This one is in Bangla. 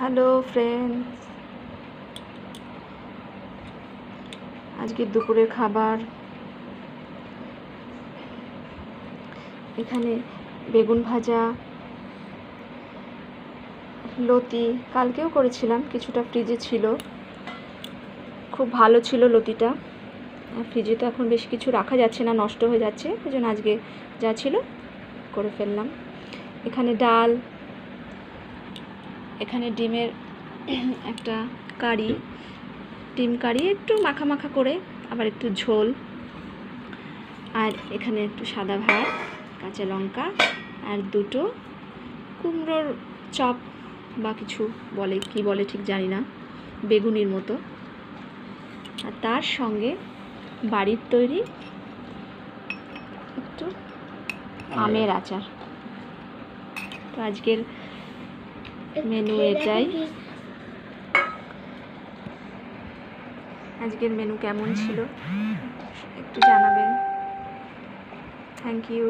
হ্যালো ফ্রেন্ডস, আজকে দুপুরের খাবার এখানে বেগুন ভাজা, লতি কালকেও করেছিলাম, কিছুটা ফ্রিজে ছিল, খুব ভালো ছিল লতিটা। আর ফ্রিজে তো এখন বেশি কিছু রাখা যাচ্ছে না, নষ্ট হয়ে যাচ্ছে, ওই জন্য আজকে যা ছিল করে ফেললাম। এখানে ডাল, এখানে ডিমের একটা কারি, ডিম কারি একটু মাখা মাখা করে, আবার একটু ঝোল, আর এখানে একটু সাদা ভাত, কাঁচা লঙ্কা, আর দুটো কুমড়োর চপ বা কিছু বলে, কি বলে ঠিক জানি না, বেগুনির মতো। আর তার সঙ্গে বাড়ির তৈরি একটু আমের আচার। তো আজকের মেনু এটাই। আজকের মেনু কেমন ছিল একটু জানাবেন। Thank you.